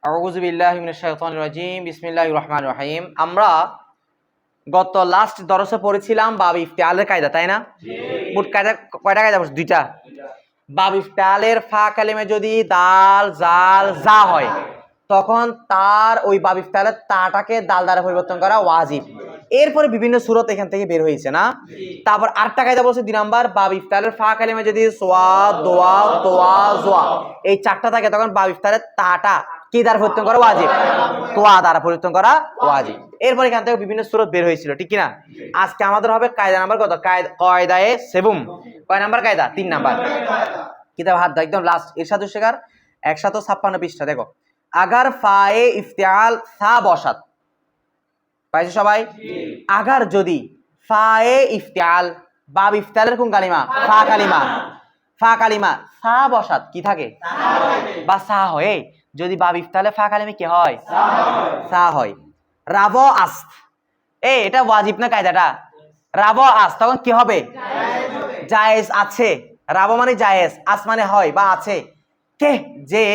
আউযু বিল্লাহি মিনাশ শাইতানির রাজিম বিসমিল্লাহির রহমানির রহিম। আমরা গত লাস্ট দরসে পড়েছিলাম বাব ইফতিআলের কায়দা, তাই না? মোট কায়দা কয়টা কায়দা পড়ছি? দুইটা। বাব ইফতিআলের ফা কালিমে যদি দাল জাল জা হয় তখন তার ওই বাব ইফতিআলের তাটাকে দাল দ্বারা পরিবর্তন করা ওয়াজিব। এরপরে বিভিন্ন সূরত এখান থেকে বের হয়েছে না। তারপর আরেকটা কায়দা বলছে 2 নাম্বার, বাব ইফতিআলের ফা কালিমে যদি সোয়া দোয়া তোয়া জোয়া এই চারটা থাকে তখন বাব ইফতিআলের তাটা কি দ্বারা পরিবর্তন করা ওয়াজিব? তোয়া দ্বারা পরিবর্তন করা ওয়াজিব। এরপর এখান থেকে বিভিন্ন সূরত বের হয়েছিল, ঠিক কি না? আজকে আমাদের হবে কায়দা নাম্বার কত? কায়দায়ে সেবুম। কয় নাম্বার কায়দা? 3 নাম্বার। কিতাব হাত দাও, একদম লাস্ট ইরশাদুশ শেখার 156 পৃষ্ঠা। দেখো, আগার ফায়ে ইফতিআল সা বসাত, পাইছো সবাই? আগার যদি ফায়ে ইফতিআল বাব ইফতিআলের কোন কালিমা? ফা কালিমা। ফা কালিমা সা বসাত কি থাকে? বা সা হয়। যদি বাব ইফতিআলে ফা কালিমে কি হয়? সা হয়। রাব আস্ত, এটা ওয়াজিব না কায়দাটা? রাব আস্ত তখন কি হবে? জায়েজ আছে। রাব মানে জায়েজ, আস মানে হয় বা আছে। কে যে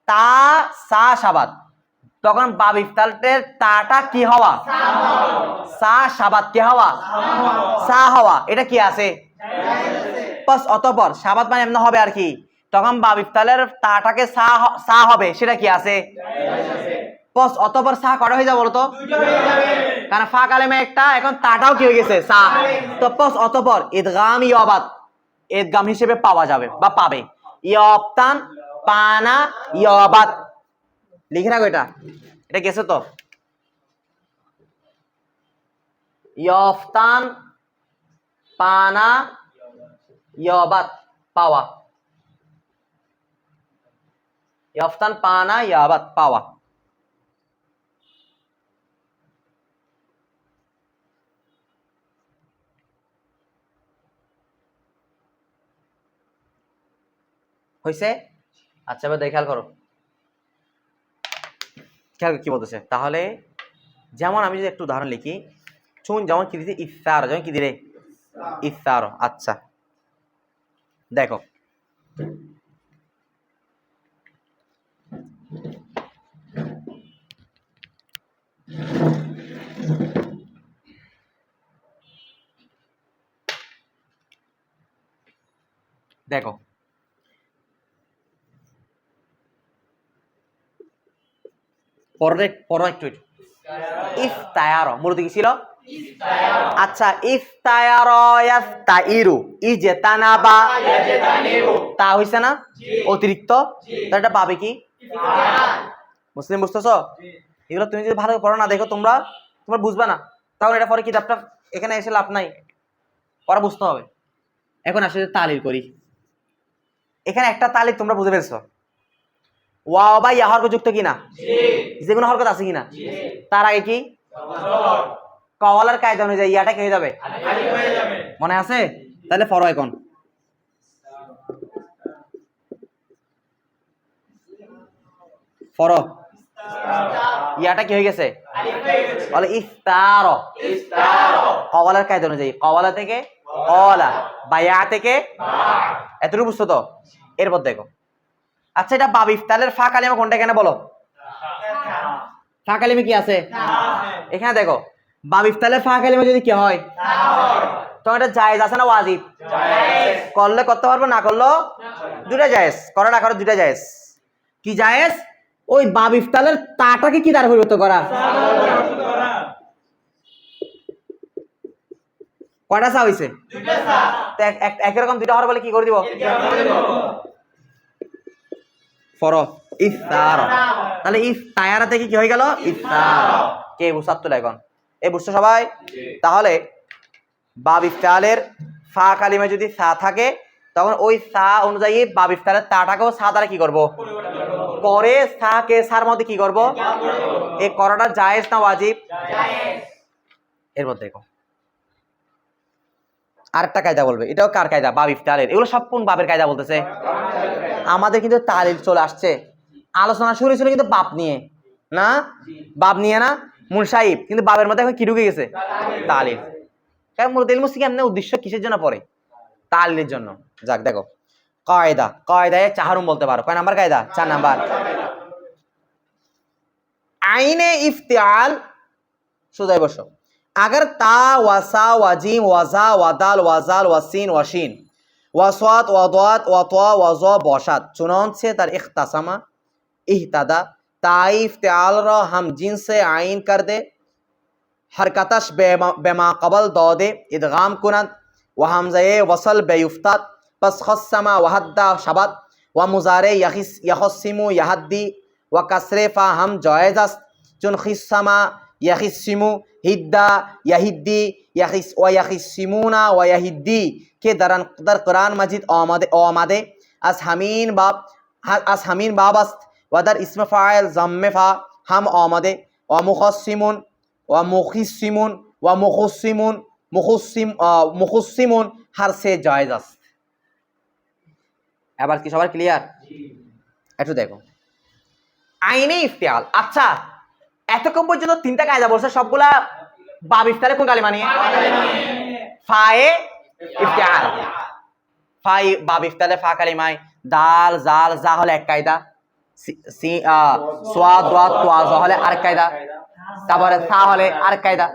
তা সা শাবাত, তখন বাব ইফতিআলের তাটা কি হওয়া? সা শাবাত কি হওয়া? সা হওয়া। এটা কি আছে? পাস অতঃপর শাবাত মানে এমন হবে আর কি, তখন বাব ইফতিআলের তাটাকে সা হবে, সেটা কি আছে? পস অতঃপর সা কটা হয়ে যাবে বলো তো? কারণ ফা কালেমে একটা, এখন তাটাও কি হয়ে গেছে? সা। তো পস অতঃপর ইদগাম ইয়াবাত, ইদগাম হিসেবে পাওয়া যাবে বা পাবে। ইয়াবতান পানা ইয়াবাত, লিখে রাখো এটা, এটা গেছে তো? ইয়াফতান পানা ইয়াবাত পাওয়া, ইয়াফতান পানা ইয়াবাত পাওয়া। হয়েছে? আচ্ছা, এবার খেয়াল করো, খেয়াল কি বলতেছে তাহলে। যেমন আমি যদি একটু উদাহরণ লিখি, শুন, যেমন কি দিতে ইফতার, যেমন কি দিলে ইফতার। আচ্ছা দেখো, দেখো পরে একটু ইফতার মূলত কি ছিল? আচ্ছা, ইফতার ইয়াফতাইরু ইজতানাবা, তা হইছে না অতিরিক্ত? তো এটা পাবে কি? মুসলিম বুঝতেছো? এগুলো তুমি যদি ভালো পড়ো না, দেখো তোমরা বুঝবা না, তাহলে এটা পরে কিতাবটা এখানে এসে লাভ নাই, পরে বুঝতে হবে। এখন আসলে তালিল করি। এখানে একটা তালিল তোমরা বুঝে পেরেছো, ওয়াও বা ইয়া হরকত যুক্ত কিনা? যে কোনো হরকত আছে কিনা? তার আগে কি কওয়ালার কায়দা অনুযায়ী ইয়াটা কি হয়ে যাবে? মনে আছে? তাহলে পড়ো এখন। পড়ো, ইয়াটা কি হয়ে গেছে? বলে ইফতার। কওয়ালার কায়দা অনুযায়ী, কওয়ালা থেকে কওয়ালা, বায়া থেকে এতটুকু বুঝছো তো? এরপর দেখো, আচ্ছা এটা বাব ইফতালের ফা কালিমা কোনটা এখানে বলো? ফা কালিমে কি আছে? এখানে দেখো, বাব ইফতালের ফা কালিমা যদি কি হয় তখন এটা জায়েজ আছে না ওয়াজিব? করলে করতে পারবো, না করলেও দুটা জায়েজ, করো না করো দুটা জায়েজ। কি জায়েজ? ওই বাব ইফতালের তাটাকে কি দ্বারা পরিবর্তন করা? কয়টা সা হইছে? একই রকম দুইটা হওয়ার বলে কি করে দিব? ফরো ইফতার, তাহলে ইফতায়ারা থেকে কি হয়ে গেল? ইফতার। কে বুঝাতো এখন? বুঝছো সবাই? তাহলে বাব ইফতালের ফা কালিমা যদি সা থাকে তখন ওই সা অনুযায়ী বাব ইফতালের তাটাকেও সা দ্বারা কি করব? করে সা কে সার মধ্যে কি করব? এই করাটা জায়েজ না ওয়াজিব? এরপর দেখো আরেকটা কায়দা বলবে, এটাও কার কায়দা? বাব ইফতালের। এগুলো সব কোন বাবের কায়দা বলতেছে? আমাদের কিন্তু তালিল চলে আসছে, আলোচনা শুরু ছিল কিন্তু বাপ নিয়ে না, বাপ নিয়ে না মুনসাইব, কিন্তু বাবের মধ্যে এখন কি ঢুকে গেছে? তালিল। কারণ মূলত ইলমু সিকি এমনি উদ্দেশ্য কিসের জন্য পড়ে? তালিলের জন্য। যাক দেখো, কায়দায় চাহারুম বলতে পারো। কয় নাম্বার কায়দা? 4 নাম্বার। আইনে ইফতিআল সোজাই বসো। अगर ता वसा वजीम वजा वदाल वजाल वसीन वशीन वसवात वदात वतवा वज़ा बशात चुनांचे तार इख्तासमा इहतदा ताई इफ्तिआल रा हम जिन से आइन कर दे हरकतश बेमा कबल दौदे इदगाम कुनत व हमज़े वसल बेयुफ्तात पस खस्समा वहद्दा शबत व मुजारे यखस्सिमु यहद्दी व कसरे फ़ा हम जायज़ चुन खिस्समा यखिस्सिमु हिद्दा यहिद्दी यखिस व यखिस्सिमुना व यहिद्दी के दर कुरान मजिद आमदे अस हमीन बाबस्त व दर इस्म फ़ाइल ज़म्मे फ़ा हम आमदे व मुखस्सिमुन व मुखिस्सिमुन व मुखस्सिमुन हर से जायज़ আছে। এবার কি সবার ক্লিয়ার? একটু দেখো আইনে ইফতিআল। আচ্ছা এতক্ষণ পর্যন্ত তিনটা কায়দা বলছে, সবগুলা বাব ইফতিআলে কোন কালিমা নিয়ে? ফায়ে ইফতিআল। ফাই বাব ইফতিআলে ফা কালিমায় দাল জাল জা হলে এক কায়দা, সোয়াদ ওয়াত তোয়া জা হলে আরেক কায়দা, তারপরে সা হলে আরেক কায়দা।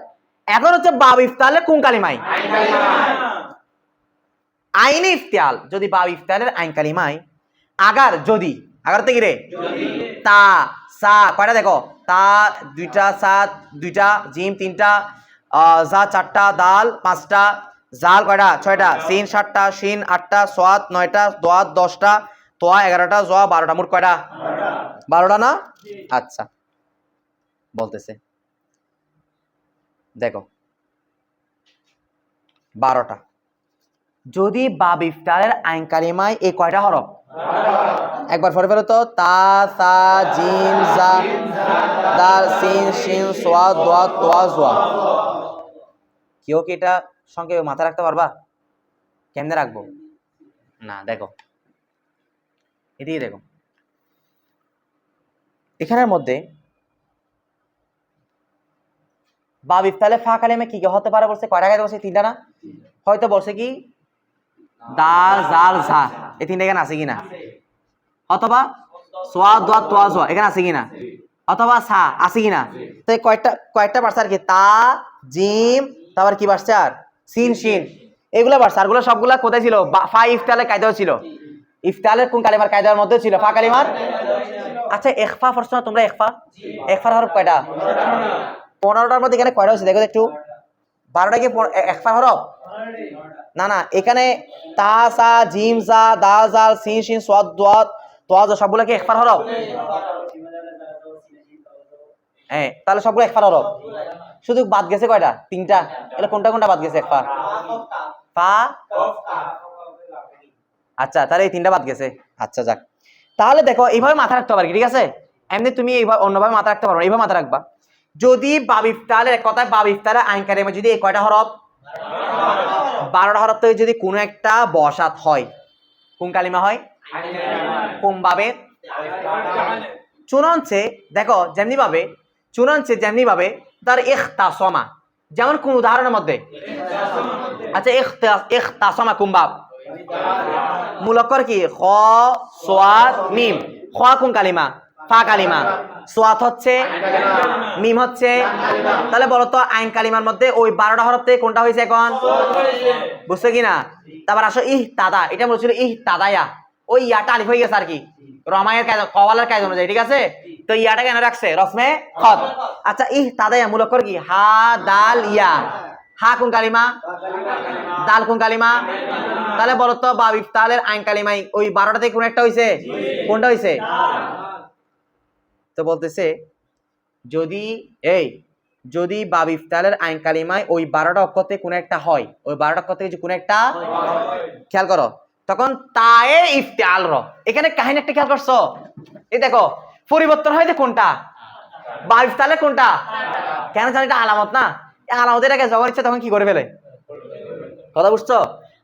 এখন হচ্ছে বাব ইফতিআলে কোন কালিমায়? আইনে ইফতিআল। যদি বাব ইফতিআলের আইন কালিমায় আগার যদি আগারতে কি রে তা সা কয়টা দেখো, তা দুইটা, সা দুইটা, জিম তিনটা, জা চারটা, দাল পাঁচটা, জাল কয়টা ছয়টা, সিন সাতটা, শিন আটটা, সোয়াদ নয়টা, দোয়াত দশটা, তোয়া 11টা, জোয়া 12টা, মোট কয়টা? 12টা না? আচ্ছা বলতেছে দেখো 12টা। যদি বাব ইফতিআলের আইন কালিমায় এই কয়টা হরফ? একবার পড়ে ফেলো তো, তা সা জিম জা দাল সিন শিন সোয়াদ দোয়াত তোয়া জোয়া। কেউ কি এটা সঙ্গে মাথায় রাখতে পারবা? কেমনে রাখবো? না দেখো এদিকে দেখো, এখানের মধ্যে বাব ইফতিআলে ফা কালিমা কি কি হতে পারে বলছে? কয়টা কায়দা বলছে? তিনটা না? হয়তো বলছে কি দাল জাল ঝা, এই তিনটা এখানে আছে কিনা, অথবা সোয়াদ দোয়াত তোয়া জোয়া এখানে আছে কিনা, অথবা সা আছে কিনা। তো কয়েকটা বাড়ছে আর কি, তা জিম তারপর কি বাড়ছে আর সিন শিন, এগুলো বাড়ছে। আরগুলো সবগুলা কোথায় ছিল? ফা ইফতিআলের কায়দাও ছিল। ইফতিআলের কোন কালিমার কায়দার মধ্যে ছিল? ফা কালিমার। আচ্ছা ইখফা পড়ছো না তোমরা? ইখফার হরফ কয়টা? 15টার মধ্যে এখানে কয়টা হচ্ছে দেখো একটু। 12টা কি ইখফার হরফ? না না, এখানে তা সা জিম জা দাল জাল সিন শিন সোয়াদ দোয়াত তোয়া জা সবগুলো কি ইখফার হরফ? হ্যাঁ, তাহলে সবগুলো ইখফার হরফ। শুধু বাদ গেছে কয়টা? তিনটা। এগুলো কোনটা কোনটা বাদ গেছে? ইখফা ফা। আচ্ছা তাহলে এই তিনটা বাদ গেছে। আচ্ছা যাক, তাহলে দেখো এইভাবে মাথা রাখতে পারবে, ঠিক আছে? এমনি তুমি এইভাবে অন্যভাবে মাথা রাখতে পারো, এইভাবে মাথা রাখবা। যদি বাব ইফতিআলের এক কথায় বাব ইফতিআলের আইন কালিমা যদি এই কয়টা হরফ? 12টা হরফ থেকে যদি কোনো একটা বসাত হয়, কোন কালিমা হয়? কোন বাবে? চুনাঞ্চে দেখো যেমনি ভাবে তার ইখতাসমা, যেমন কোন উদাহরণের মধ্যে? আচ্ছা ইখতাসমা কোন বাব? মুলক্কর কি? খ সোয়াদ মিম। খ কোন কালিমা? ফা কালিমা। সোয়াদ হচ্ছে, মিম হচ্ছে। তাহলে বলো তো আইন কালিমার মধ্যে ওই 12টা হরফ থেকে কোনটা হয়েছে এখন? বুঝছো কিনা? তারপর আসো ইহতাদা, এটা বলছিল ইহতাদায়া, ওই ইয়াটা আলিফ হয়ে গেছে আর কি, রমায়ের কায়দা কওয়ালার কায়দা অনুযায়ী, ঠিক আছে? তো ইয়াটা কেন রাখছে? রসমে খদ। আচ্ছা ইহতাদায়া মুলক্কর কি? হা দাল ইয়া। হা কোন কালিমা? দাল কোন কালিমা? তাহলে বলো তো বাব ইফতিআলের আইন কালিমাই ওই 12টা থেকে কোন একটা হইছে? কোনটা হইছে? তো বলতেছে যদি বাব ইফতিআলের আইন কালিমায় ওই 12টা অক্ষর থেকে কোন একটা হয়, ওই 12টা অক্ষর থেকে যে কোন একটা, খেয়াল করো, তখন তায়ে ইফতিআল র। এখানে কাহিনী একটা খেয়াল করছো? এই দেখো পরিবর্তন হয় যে কোনটা? বাব ইফতিআলের কোনটা? কেন জানি এটা আলামত না, এই আলামত এটাকে যখন ইচ্ছে তখন কি করে ফেলে। কথা বুঝছো?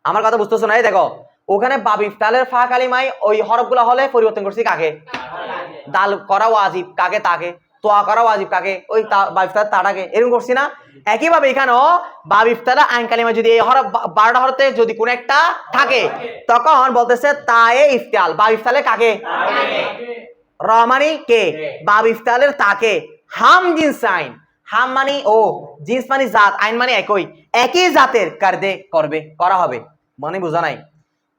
আমার কথা বুঝতেছো না? এই দেখো ওখানে বাব ইফতিআলের ফা কালিমায় ওই হরফগুলো হলে পরিবর্তন করছি কাকে? দাল করা ওয়াজিব কাকে? তাকে। তোয়া করা ওয়াজিব কাকে? ওই বাব ইফতিআলের তাটাকে। এরকম করছি না? একইভাবে এখানেও বাব ইফতিআলের আইন কালিমা যদি এই হরফ 12টা হরফে যদি কোন একটা থাকে, তখন বলতেছে তায়ে ইফতিআল। বাব ইফতিআলের কাকে? রহমানি কে? বাব ইফতিআলের তাকে। হাম জিন্স আইন, হাম মানে ও, জিন্স মানে জাত, আইন মানে একই জাতের, কারদে করবে, করা হবে, মানে বোঝা নাই।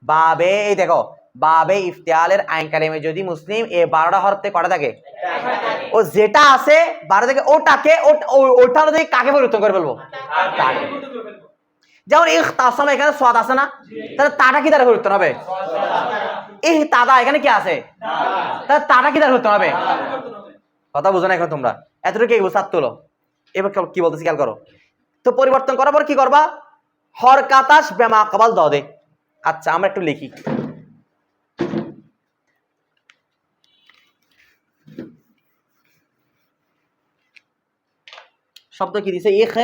বাবে এই দেখো, বাবে ইফতিয়ালের আইন কালিমে যদি মুসলিম এ 12টা হরফ থেকে কটা থাকে, ও যেটা আছে 12 থেকে ওটাকে ওটা অনুযায়ী কাকে পরিবর্তন করে ফেলবো, তাকে। যেমন ইখতাসাম এখানে সাদ আছে না, তাহলে তাটা কি দ্বারা পরিবর্তন হবে, ইহতাদা এখানে কি আছে, তাহলে তাটা কি দ্বারা পরিবর্তন হবে। কথা বুঝো না এখন তোমরা, এতটুকু কি বুঝাত তোলো। এবার কি বলতেছি খেয়াল করো। তো পরিবর্তন করার পর কি করবা, হরকাতাস বেমা কবাল দে। আচ্ছা আমরা একটু লিখি, শব্দ কি দিছে, ইখ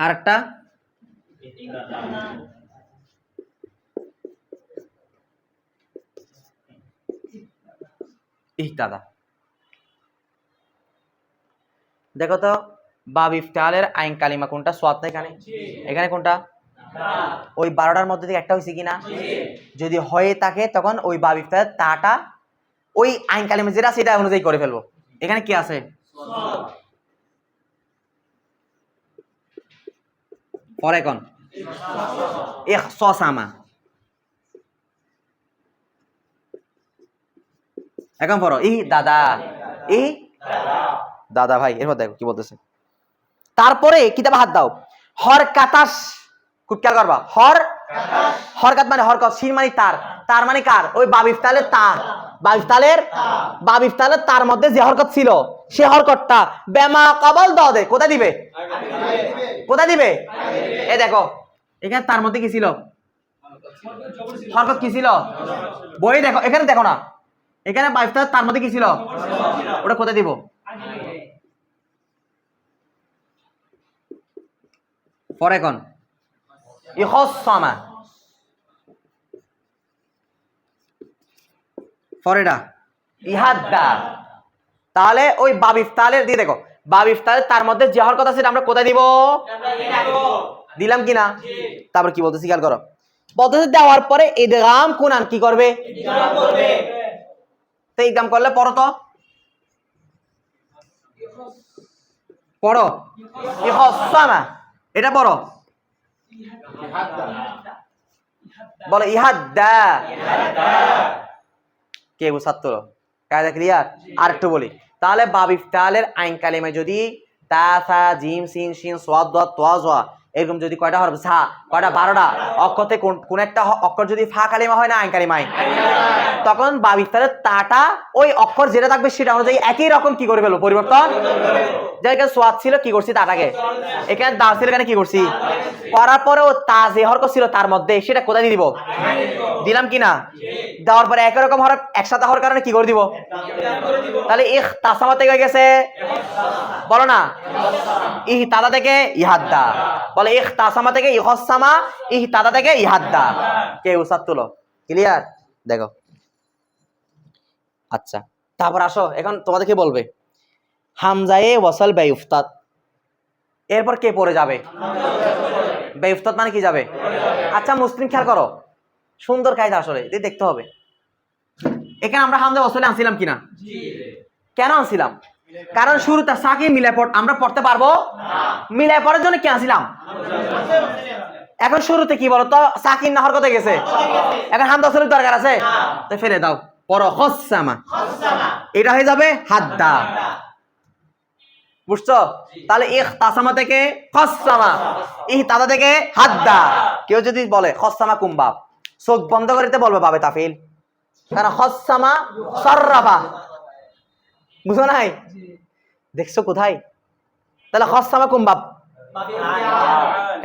আর একটা ইহতাদা। দেখো তো বাব ইফতালের আইন কালিমা কোনটা, সোয়াদ না এখানে, এখানে কোনটা, ওই 12টার মধ্যে থেকে একটা হয়েছে কিনা, যদি হয়ে থাকে তখন ওই বাব ইফতালের তাটা ওই আইন কালিমা যেটা সেটা অনুযায়ী করে ফেলবো। এখানে কি আছে, পরে কোন ইখসাসামা, এখন পড়ো ই দাদা, ই দাদা ভাই। এরপর দেখো কি বলতেছে, তারপরে কিতাবে হাত দাও, হর কাতাস, খুব খেয়াল করবা, হরকাত মানে হরকত, শির মানে তার, তার মানে কার, ওই বাব ইফতালের তার, বাব ইফতালের তার মধ্যে যে হরকত ছিল সে হরকতটা বেমা কবল দে কোথায় দিবে, কোথায় দিবে, এই দেখো এখানে তার মধ্যে কি ছিল, হরকত কি ছিল, বই দেখো এখানে দেখো না, এখানে বাব ইফতালের তার মধ্যে কি ছিল, ওটা কোথায় দিব, পরে কোন ইখসামা, পরেটা ইহাদ্দা। তাহলে ওই বাব ইফতালের দিয়ে দেখো, বাব ইফতালের তার মধ্যে যে হরকত আছে আমরা কোথায় দিব, দিলাম কিনা। তারপর কি বলতেছি খেয়াল করো, বলতেছে দেওয়ার পরে ইদগাম কুনান কি করবে, তো ইদগাম করলে পড়ো তো, পড়ো ইখসামা, এটা পড়ো, বলো ইহাদ্দা, কে বুঝাতো, কায়দা ক্লিয়ার। আর একটু বলি, তাহলে বাব ইফতালের আইন কালিমে যদি তা সা জিম সিন শিন সোয়াদ দাত তোয়া জোয়া এরকম যদি কয়টা হরফ ঝা কয়টা 12টা অক্ষরতে কোন একটা অক্ষর যদি ফা কালিমা হয় না আইন কালিমায়, তখন বাব ইফতালের তাটা ওই অক্ষর যেটা থাকবে সেটা অনুযায়ী একই রকম কি করে ফেলবো, পরিবর্তন। যেখানে সোয়াদ ছিল কি করছি তাটাকে, এখানে দা ছিল এখানে কি করছি, করার পরে ও তা যে হরকত ছিল তার মধ্যে সেটা কোথায় দিয়ে দিব, দিলাম কিনা। দেওয়ার পরে একই রকম হরফ একসাথে হওয়ার কারণে কি করে দিব, তাহলে ইখতাসামা থেকে হয়ে গেছে, বলো না ইহতাদা থেকে ইহাদ্দা, বলে ইখতাসামা থেকে ইখসামা, ইহতাদা থেকে ইহাদ্দা। কে উসাদ তুলো, ক্লিয়ার। দেখো আচ্ছা তারপর আসো, এখন তোমাদেরকে বলবে হামজায়ে ওয়াসাল বেইফতাত, এরপর কে পড়ে যাবে, বেইফতাত মানে কি যাবে। আচ্ছা মুসলিম খেয়াল করো, সুন্দর কায়দা আসলে দেখতে হবে। এখানে আমরা হামজা ওয়াসালে আনছিলাম কিনা, কেন আনছিলাম, কারণ শুরুতে সাকিন মিলায় আমরা পড়তে পারবো মিলায় পড়ার জন্য কি আনছিলাম। এখন শুরুতে কি বলতো সাকিন না হরকতে গেছে, এখন হামজা ওয়াসালের দরকার আছে, তো ফেলে দাও, পড়ো খসামা, এটা হয়ে যাবে হাদ্দা, বুঝছো। তাহলে ইখতাসামা থেকে খসামা, ইহতাদা থেকে হাদ্দা। কেউ যদি বলে খসামা কুম্বাব, চোখ বন্ধ করিতে বলবে বাবে তাফিল, কারণ খসামা সররাবা, বুঝো নাই, দেখছো কোথায়, তাহলে খসামা কুম্বাব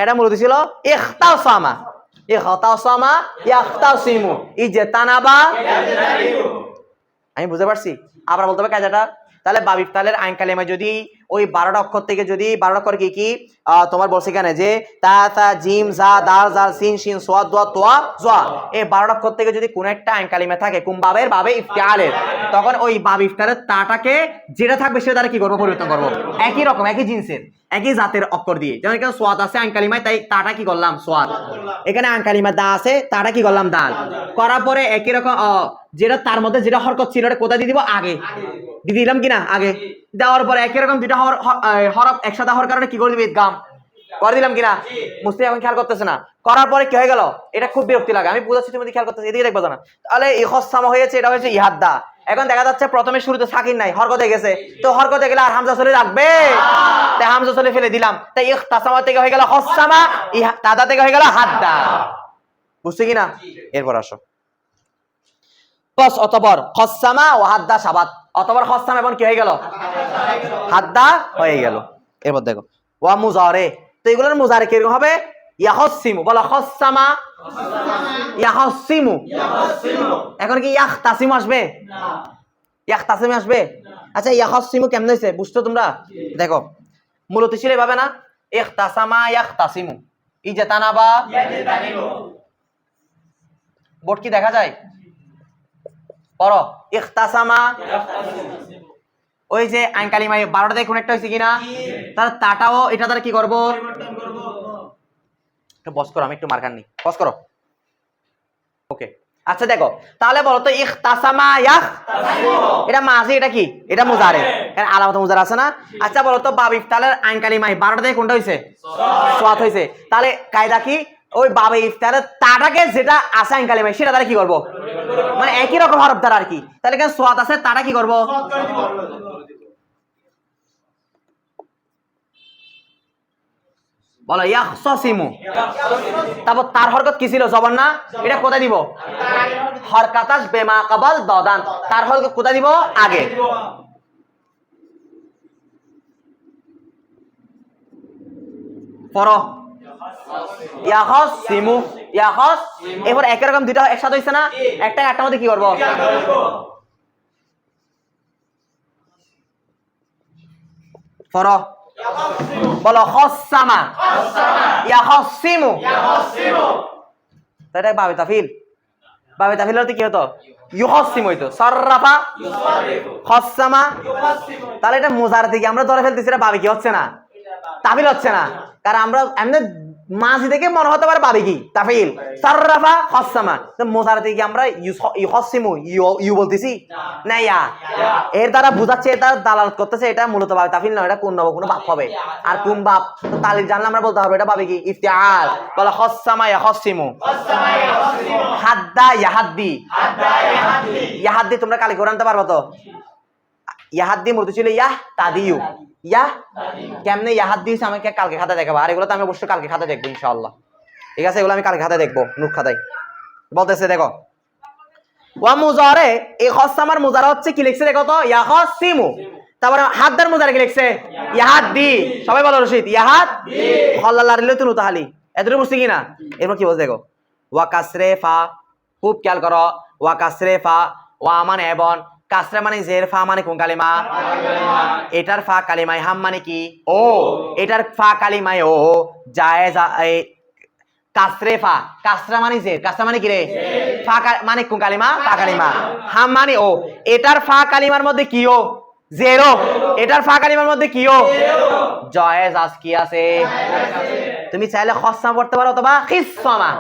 এটা মূলত ছিল ইখতাসামা, ইখতাসামা ইয়াখতাসিমু ইজতানাবা। আমি বুঝতে পারছি, আবার বলতে হবে কায়দাটা। তাহলে বাব ইফতালের আইন কালিমা যদি ওই 12টা অক্ষর থেকে যদি 12টা অক্ষর কি কি তোমার বলছে এখানে যে তা তা জিম জা দাল জাল সিন শিন সোয়া দোয়া তোয়া জোয়া, এই 12টা অক্ষর থেকে যদি কোন একটা আইন কালিমা থাকে কোন বাবের বাবে ইফতিআলের, তখন ওই বাব ইফতারের তাটাকে যেটা থাকবে সেটা দ্বারা কি করবো পরিবর্তন করবো, একই রকম একই জিন্সের একই জাতের অক্ষর দিয়ে। যেমন এখানে সোয়াদ আছে আইন কালিমায়, তাই তাটা কি করলাম সোয়াদ, এখানে আইন কালিমা দা আছে তাটা কি করলাম দাল, করার পরে একই রকম যেটা তার মধ্যে যেটা হরকত ছিল ওটা কোথায় দিয়ে দিব, আগে দিয়ে দিলাম কিনা, আগে দেওয়ার পরে একই রকম দুইটা হরফ একসাথে হওয়ার কারণে কি করে দিবি, ইদগাম করে দিলাম কিনা। মুস্তাফি এখন খেয়াল করতেছে না, করার পরে কি হয়ে গেল, এটা খুব বিরক্তি লাগে, আমি বুঝাচ্ছি তুমি খেয়াল করতেছি, এদিকে দেখবো না। তাহলে ইখসামা হয়েছে, এটা হয়েছে ইহাদ্দা। এখন দেখা যাচ্ছে প্রথমে শুরুতে সাকিন নাই, হরকতে গেছে, তো হরকতে গেলে আর হামজা চলে রাখবে, তাই হামজা চলে ফেলে দিলাম, তাই ইখতাসামা থেকে হয়ে গেল খসামা, তাদা থেকে হয়ে গেল হাদ্দা। বুঝছো কিনা? এরপর আসো অতঃপর খসামা ও হাদ্দা সাবাত, অতঃপর খসামা এবং কি হয়ে গেল, হাদ্দা হয়ে গেল। এরপর দেখো ওয়া মুজারে, তো এগুলোর মুজারে কিরকম হবে, ইয়াহসিমু, বলো খসামা ইয়াহসিমু, এখন কি ইয়াখতাসিমু আসবে, ইয়াখতাসিমু আসবে। আচ্ছা ইয়াহসিমু কেমনে হইছে বুঝছো তোমরা? দেখো মূলত ছিল এভাবে না, ইখতাসামা ইয়াখতাসিমু, ইজতানাবা ইয়াজতানিবু, বোর্ড কি দেখা যায়, পড়ো ইখতাসামা, ওই যে আইন কালিমায় 12টা থেকে কোন একটা হয়েছে কিনা, তাহলে তাটাও এটা দ্বারা কি করবো, একটু বস করো, আমি একটু মার্কার নি, বস করো, ওকে। আচ্ছা দেখো তাহলে বলো তো ইখতাসামা ইয়াখতাসিমু, এটা মাঝি, এটা কি, এটা মুজারে, কারণ আলামত মুজারে আছে না। আচ্ছা বলো তো বাব ইফতালের আইন কালিমায় 12টা থেকে কোনটা হয়েছে, সোয়াত হয়েছে, তাহলে কায়দা কি, ওই বাবে ইফতারের তাটাকে যেটা আছে আইন কালিমায় সেটা দ্বারা কি করবো, মানে একই রকম হরফ দ্বারা আর কি, তাহলে কেন সোয়াত আছে তাটা কি করবো, বলো ইয়াখসাসিমু, তারপর তার হরকত কি ছিল, জবর না, এটা কোথায় দিব, হরকাতাস বেমা কাবাল দদান, তার হরকত কোথায় দিব, আগে। পড়ো ইয়াখসিমু, ইয়াখস, এবার একই রকম দুইটা একসাথে হইছে না, একটা একটার মধ্যে কি করব, পড়ো বলো খসামা ইয়াখসিমু, এটা বাবে তাফিল, বাবে তাফিল হতে কি হতো, ইউখসিমু হইতো, সাররাফা খসামা, তাহলে এটা মুজার থেকে আমরা ধরে ফেলতেছি এটা বাবে কি হচ্ছে না, তাফিল হচ্ছে না, কারণ আমরা এমনি মাঝি থেকে মনে হতে পারে বাবে কি তাফিল, সাররাফা খসামা, তো মুজার থেকে আমরা ইউখসিমু ইউ বলতেছি না, ইয়া, এর দ্বারা বুঝাচ্ছে, এর দ্বারা দালালত করতেছে এটা মূলত বাবে তাফিল নয়, এটা কোন কোনো বাপ হবে, আর কোন বাপ তো তালিল জানলে আমরা বলতে হবে এটা বাবে কি ইফতিআল, বলা খসামা ইয়াখসিমু, হাদ্দা ইয়াহাদ্দি, ইয়াহাদ্দি তোমরা কালি করে আনতে পারবো তো, ইয়াহাদ্দি মূলত ছিল ইয়াহ তাদিউ, ইয়াহ কেমনে ইয়াহাদ্দি হইছে আমাকে কালকে খাতা দেখাবো, আর এগুলো তো আমি অবশ্যই কালকে খাতা দেখবো ইনশাআল্লাহ, ঠিক আছে, এগুলো আমি কালকে খাতা দেখবো নুক খাতায়। বলতেছে দেখো ওয়া মুজারে, এই খসামার মুজারা হচ্ছে কি লিখছে দেখো তো, ইয়াখসিমু, তারপরে হাদ্দার মুজারা কি লিখছে, ইয়াহাদ্দি, সবাই বলো রশিদ, ইয়াহাদ্দি, খল্লাল্লাহ রিলে তুনু তাহালি, এতটুকু বুঝছি কিনা। এরপর কি বলছে দেখো ওয়া কাসরে ফা, খুব খেয়াল করো, ওয়া কাসরে ফা, ওয়া মানে এবং, কাসরা মানে জের, ফা মানে কোন কালিমা, এটার ফা কালিমায়, হাম মানে কি ও, এটার ফা কালিমায় ও, জায়েজ কাসরে ফা, কাসরা মানে জের, কাসরা মানে কি রে, ফা মানে কোন কালিমা, ফা কালিমা, হাম মানে ও, এটার ফা কালিমার মধ্যে কি ও, জেরো, এটার ফা কালিমার মধ্যে কি ও, জায়েজ আজ কি আছে, তুমি চাইলে খসনা পড়তে পারো অথবা খিসসামা,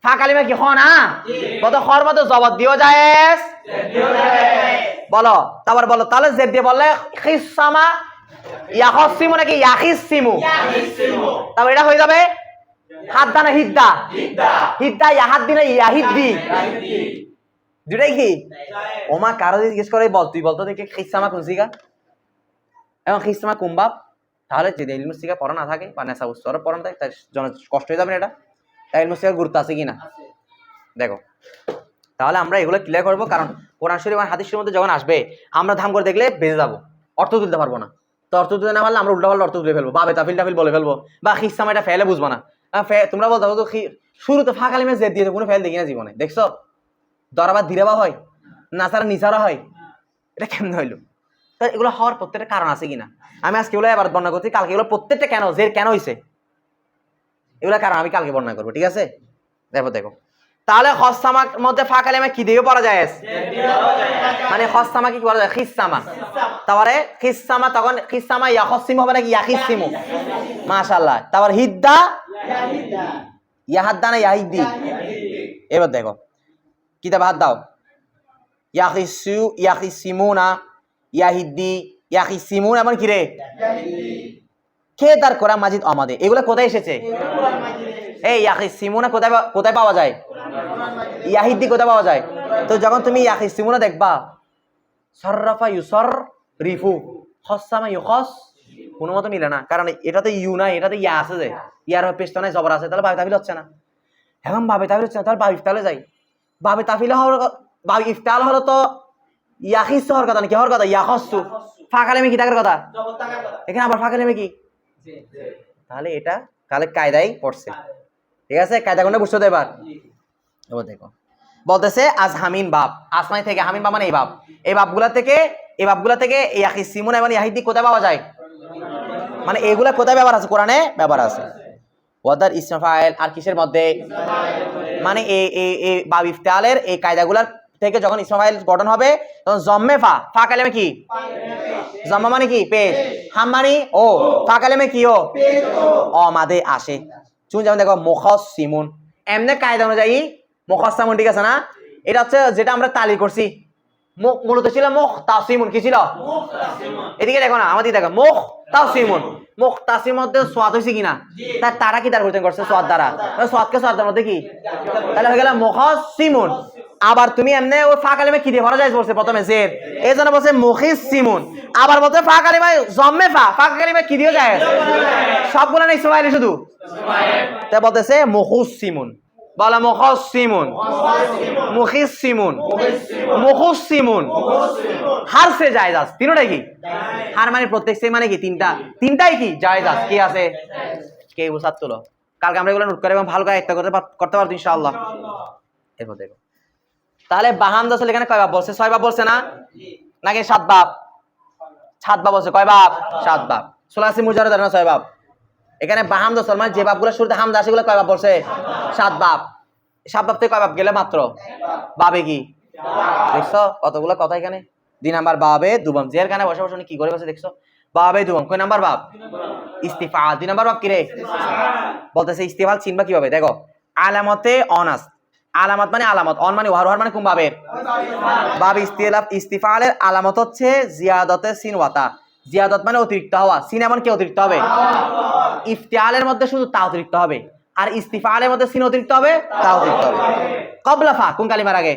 ফা কালিমা কি খ না, কত খর মতো জবর দিও জায়েজ, বলো তারপর বলো, তাহলে জেদ দিয়ে বললে খিসসামা ইয়াখসিমু নাকি ইয়াখিসিমু, তারপর এটা হয়ে যাবে হাদ্দা না হিদ্দা, হিদ্দা ইয়াহাদ্দি না ইয়াহিদ্দি, দুটাই কি, ওমা কারো জিজ্ঞেস করে বল, তুই বলতো দেখে খিসসামা কোন সিগা এবং খিসসামা কোন বাপ, তাহলে যদি ইলমু সিগা পড়া না থাকে বা নেশা উচ্চ পড়া না থাকে তার জন্য কষ্ট হয়ে যাবে না, এটা তাই ইলমু সিগার গুরুত্ব আছে কিনা দেখো। তাহলে আমরা এগুলো ক্লিয়ার করবো, কারণ কোরআন শরীফ আর হাদিসের মধ্যে যখন আসবে আমরা ধাম করে দেখলে বেঁচে যাবো, অর্থ তুলতে পারবো না, তো অর্থ তুলতে না পারলে আমরা উল্টা পাল্টা অর্থ তুলে ফেলবো, বাবে তাফিল টাফিল বলে ফেলবো, বা খিসসামা এটা ফেলে বুঝবো না, তোমরা বলতে হবে তো শুরুতে ফা কালিমা জেদ দিয়েছে, কোনো ফেল দেখি না জীবনে, দেখছো দরাবা ধীরাবা হয়, নাসারা নিসারা হয়, এটা কেমন হইলো, তো এগুলো হওয়ার প্রত্যেকটা কারণ আছে কিনা, আমি আজকে এগুলো এবার বর্ণনা করছি, কালকে এগুলো প্রত্যেকটা কেন জের কেন হয়েছে এগুলো কারণ আমি কালকে বর্ণনা করবো, ঠিক আছে? দেখো তাহলে খসসামার মধ্যে ফা কালিমা কি দিয়ে পড়া যায়? মানে খসসামা কি পড়া যায়? খিসসামা। তারপরে খিসসামা, তখন খিসসামা ইয়াখসিমু হবে নাকি ইয়াখিসিমু? মাশাআল্লাহ। তারপর হিদ্দা ইয়াহাদ্দা না ইয়াহিদ্দি? এবার দেখো কিতাব হাত দাও। ইয়াখিসিমুনা, ইয়াহিদ্দি, ইয়াখিসিমুন, এমন কি রে? কে তার কোরআন মাজিদ আমাদের এগুলো কোথায় এসেছে? এই ইয়াখিসিমুনা কোথায় পাওয়া যায়? ইয়াহিদ্দি কোথায় পাওয়া যায়? তো যখন তুমি ইয়াখিসিমুনা দেখবা সররাফা ইউসর রিফু, খসসামা ইউখস, কোনো মতো মিলে না, কারণ এটাতে ইউ নাই, এটাতে ইয়া আছে, যে ইয়ার পেছনে জবর আছে, তাহলে বাবে তাফিল হচ্ছে না। এখন বাবে তাফিল হচ্ছে না, তাহলে বাবে ইফতালে যাই। বাবে তাফিল হওয়ার, বাবে ইফতাল হলো তো ইয়াখিস হওয়ার কথা নাকি হওয়ার কথা? ইয়াখসু। ফা কালিমে কি থাকার কথা? এখানে আবার ফা কালিমে কি? তাহলে এটা তাহলে কায়দাই পড়ছে, ঠিক আছে? কায়দা কোনটা বুঝতে এবার দেখো বলতেছে আজহামিন বাব, আসমাই থেকে হামিন বাব মানে এই বাবগুলা থেকে ইয়াখিসিমুন এবং ইয়াহিদ্দি কোথায় পাওয়া যায়? মানে এগুলা কোথায় ব্যবহার আছে? কোরআনে ব্যবহার আছে। ওয়াদার ইসম ফাইল আর কিসের মধ্যে? মানে এই বাব ইফতালের এই কায়দাগুলার থেকে যখন ইসম ফাইল গঠন হবে তখন জম্মে ফা কালেমে কি? জম্মা মানে কি? পেশ। হাম মানে ও, ফা কালেমে কি? ও মাদে আসে। চুন যেমন দেখো মুখসিমুন, এমনি কায়দা অনুযায়ী মুখসসামুন, ঠিক আছে না? এটা হচ্ছে যেটা আমরা তালি করছি, মূলত ছিল মুখতাসিমুন। কি ছিল? এদিকে দেখো না, আমাদের দেখো মুখতাসিমুন, মুখতাসিম মধ্যে সোয়াদ হয়েছে কিনা? তারা কি তার পরিবর্তন করছে সোয়াদ দ্বারা, সোয়াদকে সোয়াদের মধ্যে কি? তাহলে হয়ে গেল মুখসিমুন। আবার তুমি এমনি ওই ফা কালিমে কি দিয়ে ভরা যায় বলছে প্রথমে জের, এই জন্য বলছে মুখিসিমুন। আবার বলছে ফা কালিমায় জম্মে ফা কালিমায় কি দিয়ে যায়? সবগুলো নেই ইসমাইলে শুধু, তাই বলতেছে মুখুসিমুন। বলা মুখসিমুন, মুখিসিমুন, মুখুসিমুন। হার সে জায়েজ, তিনটাই কি? হার মানে প্রত্যেক সে মানে কি? তিনটাই কি জায়েজ কি আছে? কে বুঝাত তোলো, কালকে আমরা এগুলো নোট করে এবং ভালো করে একটা করতে পারবো ইনশাআল্লাহ। এরপর দেখো তাহলে বাহান দশল এখানে কয় বাব বলছে? 6 বাব বলছে না নাকি 7 বাব? 7 বাব বলছে। কয় বাব? 7 বাব। সুলাসি মুজাররদ না 6 বাব। এখানে বাহাম দশল মানে যে বাবগুলো শুরুতে হামজা আছে সেগুলো কয় বাব বলছে? 7 বাব। 7 বাব থেকে কয় বাব গেলে মাত্র? বাবে কি? দেখছো কতগুলো কথা এখানে। 2 নাম্বার বাবে দুবাম, জের কানে বসে বসে কি করে বসে দেখছো? বাবে দুবাম। কয় নাম্বার বাব? ইস্তিফাল। 2 নাম্বার বাব কি রে? বলতেছে ইস্তিফাল চিনবা কিভাবে? দেখো আলামতে অনাস, আলামত মানে আলামত, অন মানে ওয়ার মানে কোন বাবের? বাব ইস্তিফালের আলামত হচ্ছে জিয়াদতে সিন ওয়াতা। জিয়াদত মানে অতিরিক্ত হওয়া, সিন এমন কি অতিরিক্ত হবে? ইফতিআলের মধ্যে শুধু তা অতিরিক্ত হবে, আর ইস্তিফালের মধ্যে সিন অতিরিক্ত হবে, তা অতিরিক্ত হবে। কবলা ফা কোন কালিমার আগে?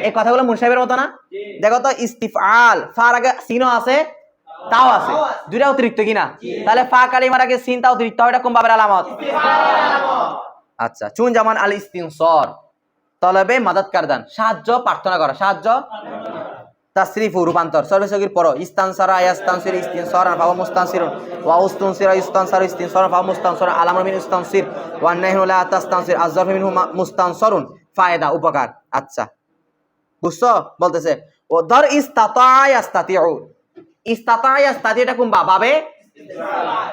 এই কথাগুলো মুনসাহিবের মতো না? দেখো তো ইস্তিফাল ফার আগে সিনও আছে তাও আছে, দুইটা অতিরিক্ত কিনা? তাহলে ফা কালিমার আগে সিন তা অতিরিক্ত হবে, এটা কোন বাবের আলামত? আচ্ছা চুন জামান আল ইস্তিনসর, তলবে মাদাদ কারদান, সাহায্য প্রার্থনা করা, সাহায্য। তাসরিফু রূপান্তর, সর্বসগীর পর ইস্তানসারা ইয়াস্তানসির ইস্তিনসারান ফাওয়া মুস্তানসিরুন ওয়া উস্তানসিরা ইস্তানসারু ইস্তিনসারান ফাওয়া মুস্তানসারুন আলামরু মিন ইস্তানসির ওয়া নাহনু লা তাস্তানসির আযযারফু মিনহু মুস্তানসারুন ফায়দা উপকার। আচ্ছা বুঝছো? বলতেছে ও ধর ইস্তাতা ইয়াস্তাতিউ, ইস্তাতা ইয়াস্তাতি এটা কোন বাবে?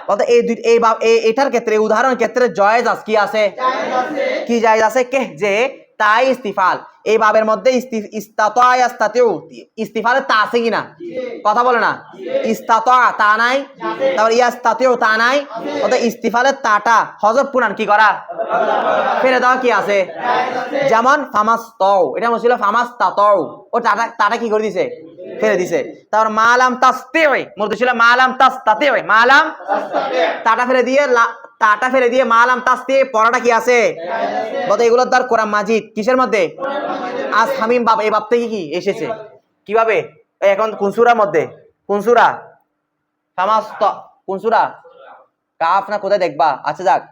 বলতে এই এটার ক্ষেত্রে উদাহরণের ক্ষেত্রে জায়েজ কি আছে? কি জায়েজ আছে? কে যে তাই ইস্তিফাল এই বাবের মধ্যে ইস্তাতা ইয়াস্তাতিউ, ইস্তিফালে তা আছে কিনা? কথা বলে না। ইস্তাতা তা নাই, তারপর ইয়াস্তাতিউ তা নাই, অর্থাৎ ইস্তিফালে তাটা হযফ পুরান কি করা? ফেলে দাও কি আছে? যেমন ফামাস্তাউ, এটা ছিল ফামাস্তাতাউ, ও তাটা কি করে দিছে? ফেলে দিছে। তারপর মালাম তাস্তিউ, মূলত ছিল মালাম তাস্তাতিউ, মালাম তাটা ফেলে দিয়ে মালাম তাস্তি পড়াটা কি আছে? বলতে এগুলোর দ্বার কোরআন মাজিদ কিসের মধ্যে? আজ হামিম বাব, এই বাব থেকে কি এসেছে? কিভাবে? এখন কোন সূরার মধ্যে? কোন সূরা? কোন সূরা? কাফ না কোথায় দেখবা? আচ্ছা যাক,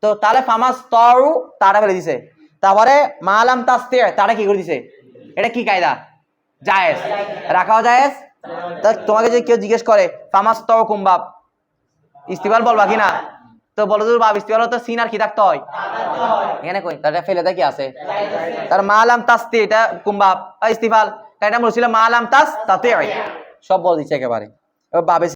তো তাহলে ফামাস্তাউ তাটা ফেলে দিছে, তারপরে মালাম তাস্তি তাটা কি করে দিছে? এটা কি কায়দা? জায়েজ, রাখাও জায়েজ। তা তোমাকে যদি কেউ জিজ্ঞেস করে ফামাস্তাউ কোন বাব, ইস্তিফাল বলবা কিনা? তো বলো তো বাব ইস্তিফাল তো সিন আর কি থাকতে হয়? এখানে কই তাটা ফেলে দেয় কি আছে? তার মালাম তাস্তি এটা কোন বাব? ইস্তিফাল। এটা বলছিল মালাম তাস তাতে, সব বলে দিচ্ছে একেবারে। এবার বাবে